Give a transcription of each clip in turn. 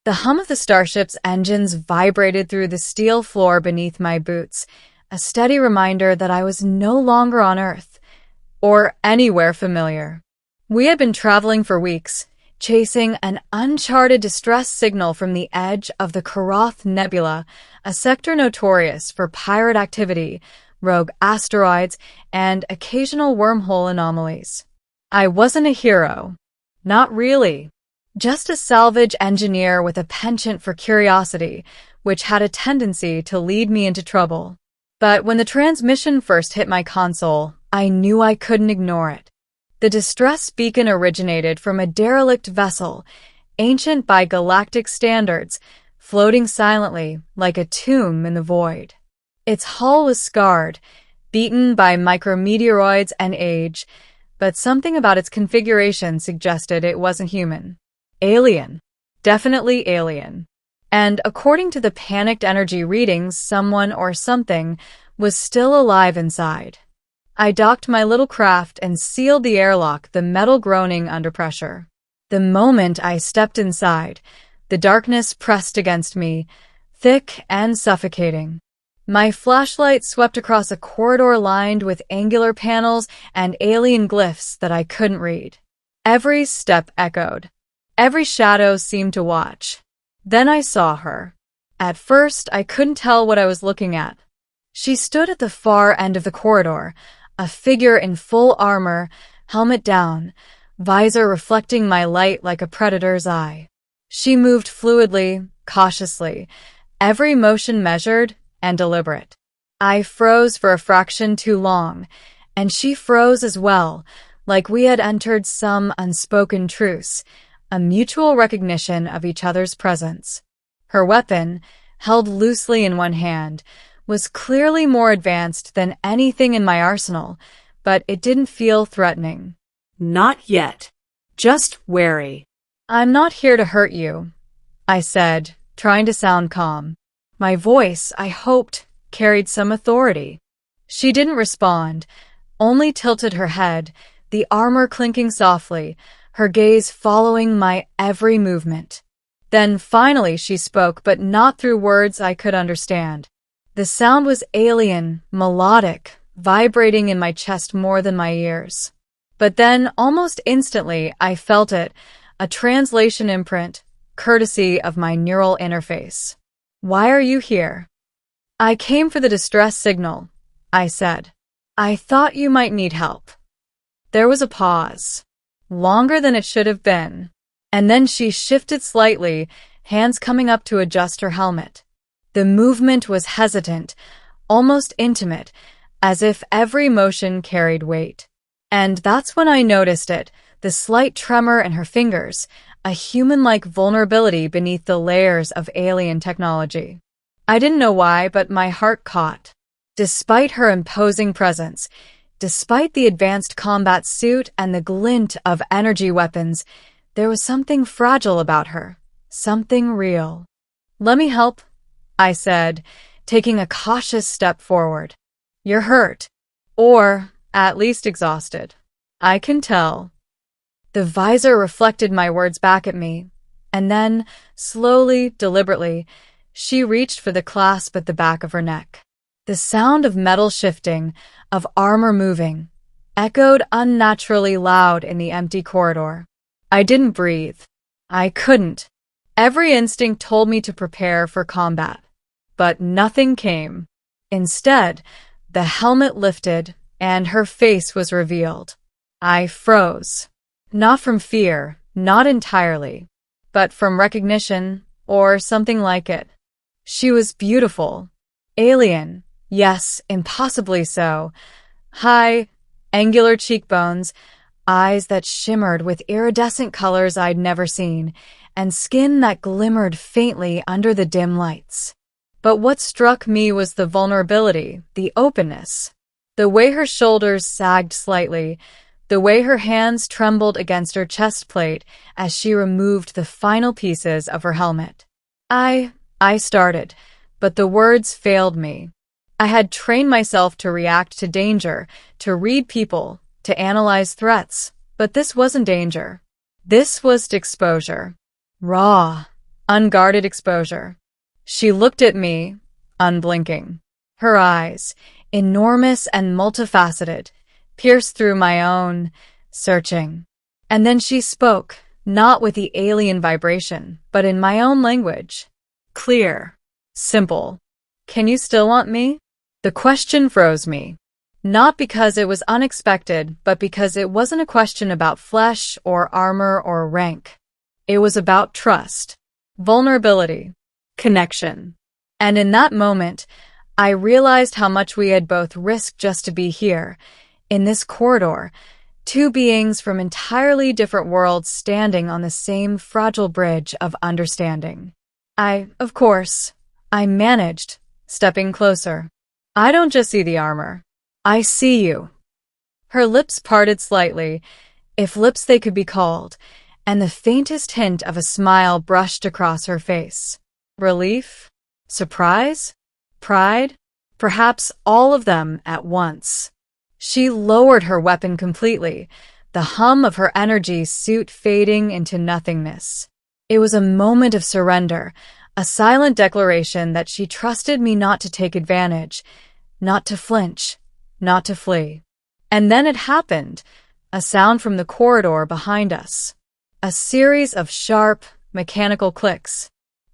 The hum of the Starship's engines vibrated through the steel floor beneath my boots, a steady reminder that I was no longer on Earth, or anywhere familiar. We had been traveling for weeks, chasing an uncharted distress signal from the edge of the Koroth Nebula, a sector notorious for pirate activity, rogue asteroids, and occasional wormhole anomalies. I wasn't a hero. Not really. Just a salvage engineer with a penchant for curiosity, which had a tendency to lead me into trouble. But when the transmission first hit my console, I knew I couldn't ignore it. The distress beacon originated from a derelict vessel, ancient by galactic standards, floating silently like a tomb in the void. Its hull was scarred, beaten by micrometeoroids and age, but something about its configuration suggested it wasn't human. Alien. Definitely alien. And according to the panicked energy readings, someone or something was still alive inside. I docked my little craft and sealed the airlock, the metal groaning under pressure. The moment I stepped inside, the darkness pressed against me, thick and suffocating. My flashlight swept across a corridor lined with angular panels and alien glyphs that I couldn't read. Every step echoed. Every shadow seemed to watch. Then I saw her. At first, I couldn't tell what I was looking at. She stood at the far end of the corridor, a figure in full armor, helmet down, visor reflecting my light like a predator's eye. She moved fluidly, cautiously, every motion measured and deliberate. I froze for a fraction too long, and she froze as well, like we had entered some unspoken truce, a mutual recognition of each other's presence. Her weapon, held loosely in one hand, was clearly more advanced than anything in my arsenal, but it didn't feel threatening. Not yet. Just wary. I'm not here to hurt you, I said, trying to sound calm. My voice, I hoped, carried some authority. She didn't respond, only tilted her head, the armor clinking softly, her gaze following my every movement. Then finally she spoke, but not through words I could understand. The sound was alien, melodic, vibrating in my chest more than my ears. But then, almost instantly, I felt it, a translation imprint, courtesy of my neural interface. Why are you here? I came for the distress signal, I said. I thought you might need help. There was a pause. Longer than it should have been, and then she shifted slightly, hands coming up to adjust her helmet. The movement was hesitant, almost intimate, as if every motion carried weight. And that's when I noticed it, the slight tremor in her fingers, a human-like vulnerability beneath the layers of alien technology. I didn't know why, but my heart caught. Despite her imposing presence, despite the advanced combat suit and the glint of energy weapons, there was something fragile about her, something real. Let me help, I said, taking a cautious step forward. You're hurt, or at least exhausted. I can tell. The visor reflected my words back at me, and then, slowly, deliberately, she reached for the clasp at the back of her neck. The sound of metal shifting, of armor moving, echoed unnaturally loud in the empty corridor. I didn't breathe. I couldn't. Every instinct told me to prepare for combat. But nothing came. Instead, the helmet lifted, and her face was revealed. I froze. Not from fear, not entirely, but from recognition, or something like it. She was beautiful. Alien. Yes, impossibly so. High, angular cheekbones, eyes that shimmered with iridescent colors I'd never seen, and skin that glimmered faintly under the dim lights. But what struck me was the vulnerability, the openness. The way her shoulders sagged slightly, the way her hands trembled against her chest plate as she removed the final pieces of her helmet. I started, but the words failed me. I had trained myself to react to danger, to read people, to analyze threats, but this wasn't danger. This was exposure. Raw, unguarded exposure. She looked at me, unblinking. Her eyes, enormous and multifaceted, pierced through my own, searching. And then she spoke, not with the alien vibration, but in my own language. Clear. Simple. Can you still want me? The question froze me. Not because it was unexpected, but because it wasn't a question about flesh or armor or rank. It was about trust, vulnerability, connection. And in that moment, I realized how much we had both risked just to be here, in this corridor, two beings from entirely different worlds standing on the same fragile bridge of understanding. Of course, I managed, stepping closer. I don't just see the armor. I see you. Her lips parted slightly, if lips they could be called, and the faintest hint of a smile brushed across her face. Relief? Surprise? Pride? Perhaps all of them at once. She lowered her weapon completely, the hum of her energy suit fading into nothingness. It was a moment of surrender, a silent declaration that she trusted me not to take advantage, not to flinch, not to flee. And then it happened, a sound from the corridor behind us. A series of sharp, mechanical clicks.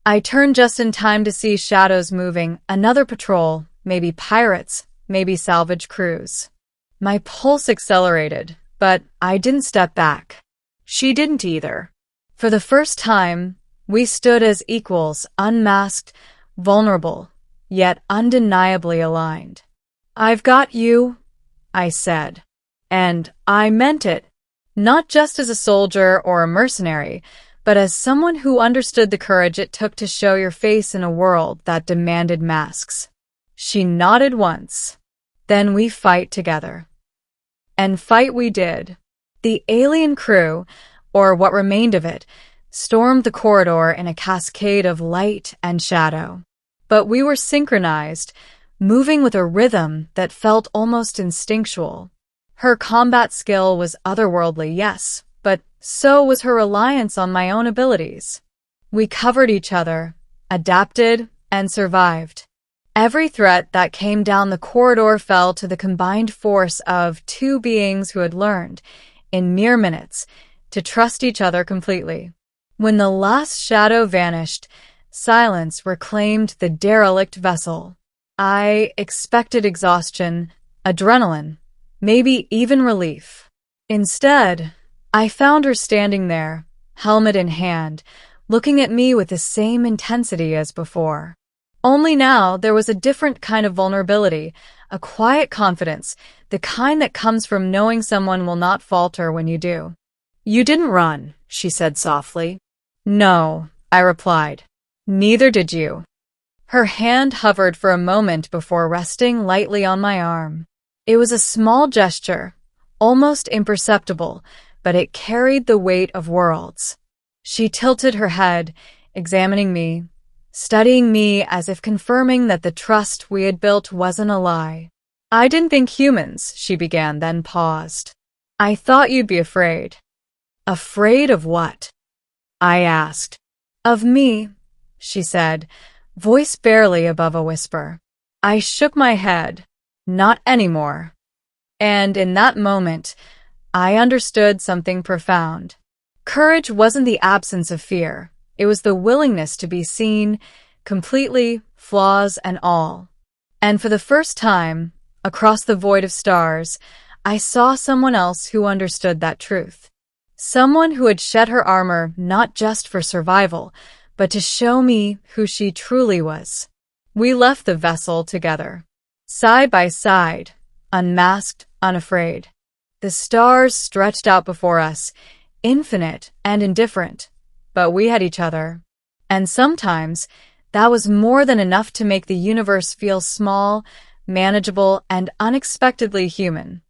I turned just in time to see shadows moving, another patrol, maybe pirates, maybe salvage crews. My pulse accelerated, but I didn't step back. She didn't either. For the first time, we stood as equals, unmasked, vulnerable, yet undeniably aligned. I've got you, I said. And I meant it, not just as a soldier or a mercenary, but as someone who understood the courage it took to show your face in a world that demanded masks. She nodded once. Then we fight together. And fight we did. The alien crew, or what remained of it, stormed the corridor in a cascade of light and shadow. But we were synchronized, moving with a rhythm that felt almost instinctual. Her combat skill was otherworldly, yes, but so was her reliance on my own abilities. We covered each other, adapted, and survived. Every threat that came down the corridor fell to the combined force of two beings who had learned, in mere minutes, to trust each other completely. When the last shadow vanished, silence reclaimed the derelict vessel. I expected exhaustion, adrenaline, maybe even relief. Instead, I found her standing there, helmet in hand, looking at me with the same intensity as before. Only now there was a different kind of vulnerability, a quiet confidence, the kind that comes from knowing someone will not falter when you do. You didn't run, she said softly. No, I replied. Neither did you. Her hand hovered for a moment before resting lightly on my arm. It was a small gesture, almost imperceptible, but it carried the weight of worlds. She tilted her head, examining me, studying me as if confirming that the trust we had built wasn't a lie. I didn't think humans, she began, then paused. I thought you'd be afraid. Afraid of what? I asked. Of me, she said, voice barely above a whisper. I shook my head. Not anymore. And in that moment, I understood something profound. Courage wasn't the absence of fear. It was the willingness to be seen, completely, flaws and all. And for the first time, across the void of stars, I saw someone else who understood that truth. Someone who had shed her armor not just for survival, but to show me who she truly was. We left the vessel together, side by side, unmasked, unafraid. The stars stretched out before us, infinite and indifferent, but we had each other. And sometimes, that was more than enough to make the universe feel small, manageable, and unexpectedly human.